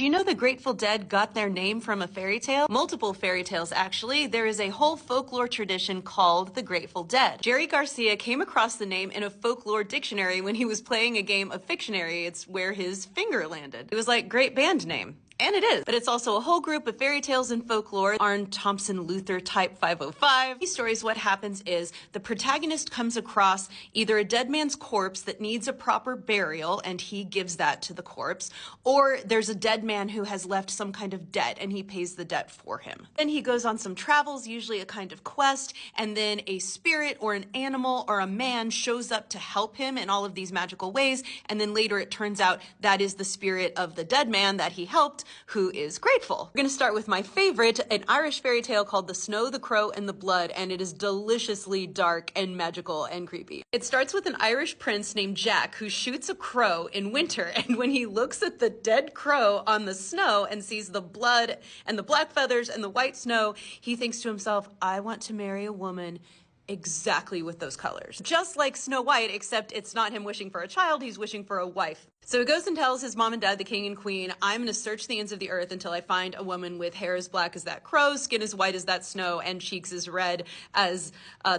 Do you know the Grateful Dead got their name from a fairy tale? Multiple fairy tales, actually. There is a whole folklore tradition called the Grateful Dead. Jerry Garcia came across the name in a folklore dictionary when he was playing a game of Fictionary. It's where his finger landed. It was like, great band name. And it is, but it's also a whole group of fairy tales and folklore. Arn Thompson Luther type 505. These stories, what happens is the protagonist comes across either a dead man's corpse that needs a proper burial and he gives that to the corpse, or there's a dead man who has left some kind of debt and he pays the debt for him. Then he goes on some travels, usually a kind of quest, and then a spirit or an animal or a man shows up to help him in all of these magical ways, and then later it turns out that is the spirit of the dead man that he helped, who is grateful. We're gonna start with my favorite, an Irish fairy tale called The Snow, the Crow, and the Blood, and it is deliciously dark and magical and creepy. It starts with an Irish prince named Jack who shoots a crow in winter, and when he looks at the dead crow on the snow and sees the blood and the black feathers and the white snow, he thinks to himself, I want to marry a woman exactly with those colors. Just like Snow White, except it's not him wishing for a child, he's wishing for a wife. So he goes and tells his mom and dad, the king and queen, I'm gonna search the ends of the earth until I find a woman with hair as black as that crow, skin as white as that snow, and cheeks as red as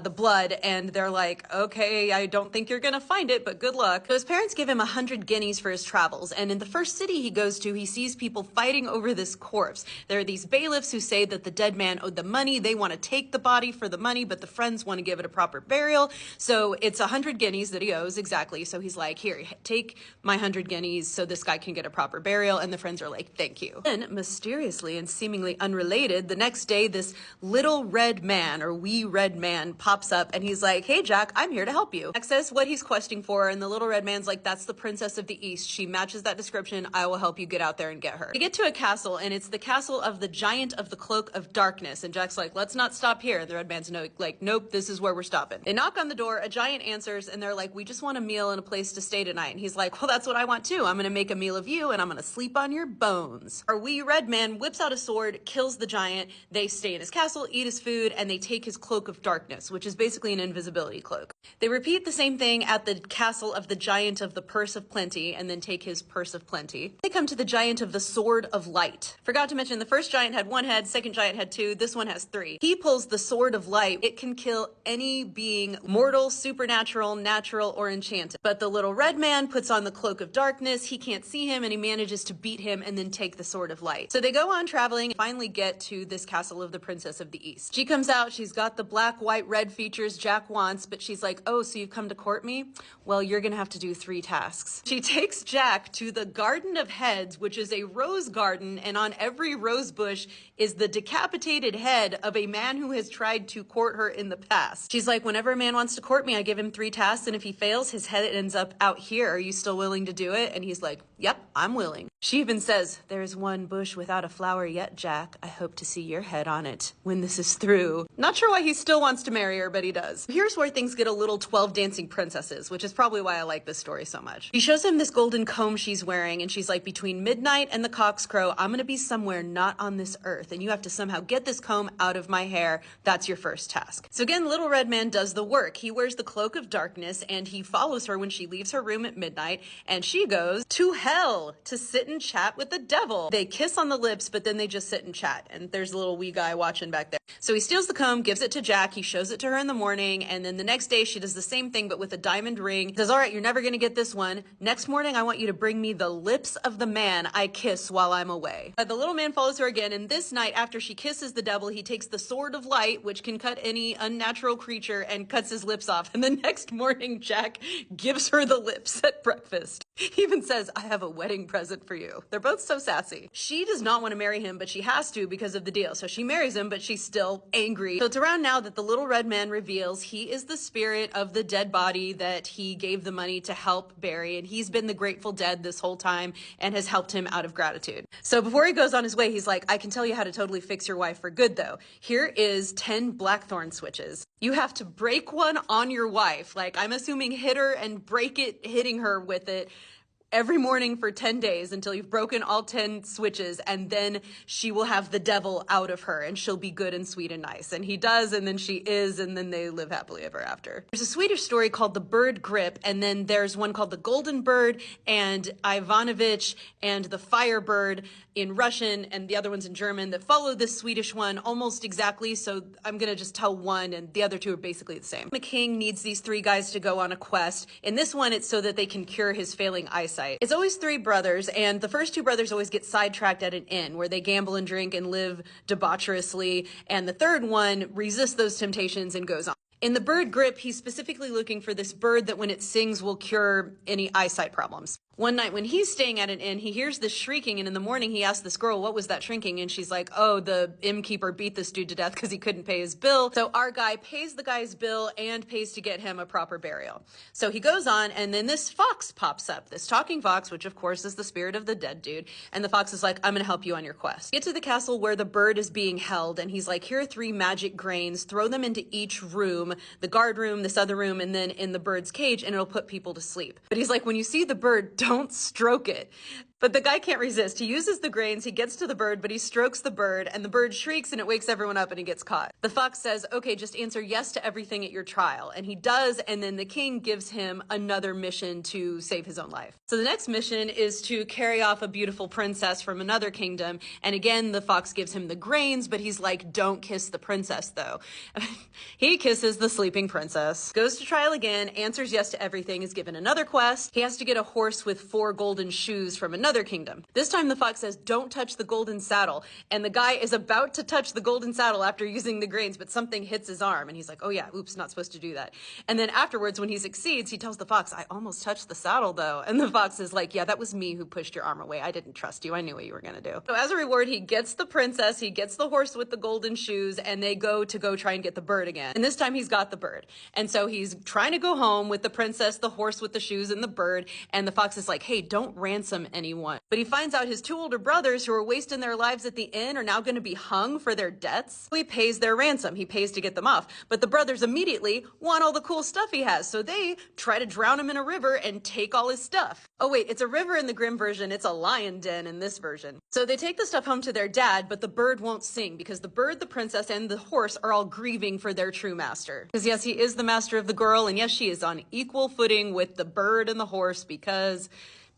the blood. And they're like, okay, I don't think you're gonna find it, but good luck. So his parents give him 100 guineas for his travels. And in the first city he goes to, he sees people fighting over this corpse. There are these bailiffs who say that the dead man owed the money. They want to take the body for the money, but the friends want to give it a proper burial. So it's 100 guineas that he owes exactly. So he's like, here, take my 100 guineas so this guy can get a proper burial. And the friends are like, thank you. Then mysteriously and seemingly unrelated, the next day, this little red man or wee red man pops up and he's like, hey, Jack, I'm here to help you. Jack says what he's questing for. And the little red man's like, that's the princess of the East. She matches that description. I will help you get out there and get her. They get to a castle and it's the castle of the giant of the cloak of darkness. And Jack's like, let's not stop here. And the red man's like, nope, this is where we're stopping. They knock on the door, a giant answers, and they're like, we just want a meal and a place to stay tonight. And he's like, well, that's what I want too. I'm gonna make a meal of you and I'm gonna sleep on your bones. Our wee red man whips out a sword, kills the giant. They stay in his castle, eat his food, and they take his cloak of darkness, which is basically an invisibility cloak. They repeat the same thing at the castle of the giant of the purse of plenty and then take his purse of plenty. They come to the giant of the sword of light. Forgot to mention the first giant had one head, second giant had two, this one has three. He pulls the sword of light. It can kill any being, mortal, supernatural, natural, or enchanted. But the little red man puts on the cloak of darkness. He can't see him and he manages to beat him and then take the sword of light. So they go on traveling and finally get to this castle of the princess of the East. She comes out, she's got the black, white, red features Jack wants, but she's like, oh, so you've come to court me? Well, you're gonna have to do 3 tasks. She takes Jack to the Garden of Heads, which is a rose garden, and on every rose bush is the decapitated head of a man who has tried to court her in the past. She's like, whenever a man wants to court me, I give him 3 tasks, and if he fails, his head ends up out here. Are you still willing to do it? And he's like, yep, I'm willing. She even says, there's one bush without a flower yet, Jack. I hope to see your head on it when this is through. Not sure why he still wants to marry her, but he does. Here's where things get a little 12 Dancing Princesses, which is probably why I like this story so much. She shows him this golden comb she's wearing, and she's like, between midnight and the cock's crow, I'm gonna be somewhere not on this earth, and you have to somehow get this comb out of my hair. That's your first task. So again, Little Red Man does the work. He wears the cloak of darkness, and he follows her when she leaves her room at midnight, and she goes to hell to sit and chat with the devil. They kiss on the lips, but then they just sit and chat, and there's a little wee guy watching back there. So he steals the comb, gives it to Jack, he shows it to her in the morning, and then the next day she does the same thing but with a diamond ring. He says, all right, you're never gonna get this one. Next morning I want you to bring me the lips of the man I kiss while I'm away. The little man follows her again, and this night after she kisses the devil, he takes the sword of light, which can cut any unnatural creature, and cuts his lips off. And the next morning Jack gives her the lips at breakfast. He even says, I have a wedding present for you. They're both so sassy. She does not want to marry him, but she has to because of the deal. So she marries him, but she's still angry. So it's around now that the little red man reveals he is the spirit of the dead body that he gave the money to help bury, and he's been the Grateful Dead this whole time and has helped him out of gratitude. So before he goes on his way, he's like, I can tell you how to totally fix your wife for good though. Here is 10 blackthorn switches. You have to break one on your wife. Like, I'm assuming hit her and break it, hitting her with it every morning for 10 days until you've broken all 10 switches, and then she will have the devil out of her and she'll be good and sweet and nice. And he does, and then she is, and then they live happily ever after. There's a Swedish story called The Bird Grip, and then there's one called The Golden Bird and Ivanovich and the Firebird. in Russian and the other one's in German that follow this Swedish one almost exactly, so I'm gonna just tell one and the other two are basically the same. The king needs these three guys to go on a quest. In this one, it's so that they can cure his failing eyesight. It's always three brothers, and the first two brothers always get sidetracked at an inn where they gamble and drink and live debaucherously, and the third one resists those temptations and goes on. In the bird Grip, he's specifically looking for this bird that when it sings will cure any eyesight problems. One night when he's staying at an inn, he hears this shrieking, and in the morning he asks this girl, what was that shrieking? And she's like, oh, the innkeeper beat this dude to death because he couldn't pay his bill. So our guy pays the guy's bill and pays to get him a proper burial. So he goes on, and then this fox pops up, this talking fox, which of course is the spirit of the dead dude. And the fox is like, I'm gonna help you on your quest. Get to the castle where the bird is being held, and he's like, here are 3 magic grains, throw them into each room, the guard room, this other room, and then in the bird's cage, and it'll put people to sleep. But he's like, when you see the bird, don't stroke it. But the guy can't resist. He uses the grains, he gets to the bird, but he strokes the bird, and the bird shrieks and it wakes everyone up and he gets caught. The fox says, okay, just answer yes to everything at your trial. And he does, and then the king gives him another mission to save his own life. So the next mission is to carry off a beautiful princess from another kingdom. And again, the fox gives him the grains, but he's like, don't kiss the princess though. He kisses the sleeping princess, goes to trial again, answers yes to everything, is given another quest. He has to get a horse with 4 golden shoes from another kingdom. This time the fox says, don't touch the golden saddle. And the guy is about to touch the golden saddle after using the grains, but something hits his arm. And he's like, oh yeah, oops, not supposed to do that. And then afterwards, when he succeeds, he tells the fox, I almost touched the saddle though. And the fox is like, yeah, that was me who pushed your arm away. I didn't trust you. I knew what you were going to do. So as a reward, he gets the princess, he gets the horse with the golden shoes, and they go try and get the bird again. And this time he's got the bird. And so he's trying to go home with the princess, the horse with the shoes, and the bird. And the fox is like, hey, don't ransom anyone. But he finds out his 2 older brothers who are wasting their lives at the inn are now going to be hung for their debts. So he pays their ransom. He pays to get them off. But the brothers immediately want all the cool stuff he has. So they try to drown him in a river and take all his stuff. Oh wait, it's a river in the Grimm version. It's a lion den in this version. So they take the stuff home to their dad, but the bird won't sing because the bird, the princess, and the horse are all grieving for their true master. Because yes, he is the master of the girl, and yes, she is on equal footing with the bird and the horse because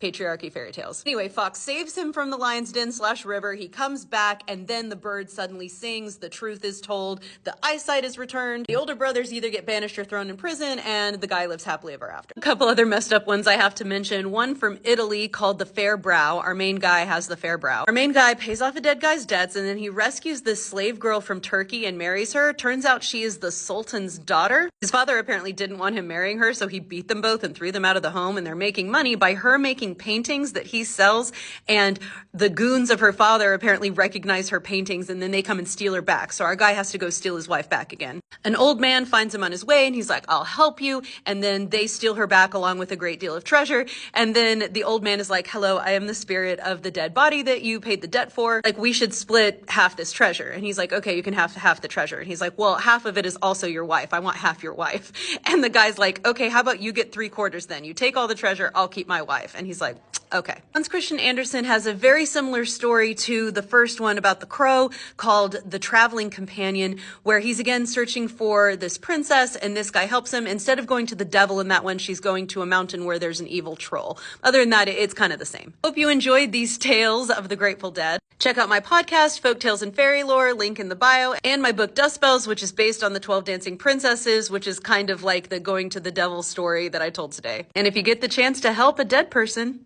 patriarchy fairy tales. Anyway, Fox saves him from the lion's den / river. He comes back, and then the bird suddenly sings. The truth is told. The eyesight is returned. The older brothers either get banished or thrown in prison, and the guy lives happily ever after. A couple other messed up ones I have to mention. One from Italy called The Fair Brow. Our main guy has the fair brow. Our main guy pays off a dead guy's debts, and then he rescues this slave girl from Turkey and marries her. Turns out she is the Sultan's daughter. His father apparently didn't want him marrying her, so he beat them both and threw them out of the home, and they're making money by her making paintings that he sells, and the goons of her father apparently recognize her paintings, and then they come and steal her back. So our guy has to go steal his wife back again. An old man finds him on his way, and he's like, I'll help you. And then they steal her back along with a great deal of treasure. And then the old man is like, hello, I am the spirit of the dead body that you paid the debt for. Like, we should split half this treasure. And he's like, okay, you can have half the treasure. And he's like, well, half of it is also your wife. I want half your wife. And the guy's like, okay, how about you get 3/4 then? You take all the treasure, I'll keep my wife. And he's like, okay. Hans Christian Andersen has a very similar story to the first one about the crow called The Traveling Companion, where he's again searching for this princess, and this guy helps him. Instead of going to the devil in that one, she's going to a mountain where there's an evil troll. Other than that, it's kind of the same. Hope you enjoyed these tales of the Grateful Dead. Check out my podcast, Folk Tales and Fairy Lore, link in the bio, and my book Dust Bells, which is based on the 12 Dancing Princesses, which is kind of like the going to the devil story that I told today. And if you get the chance to help a dead person,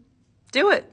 do it.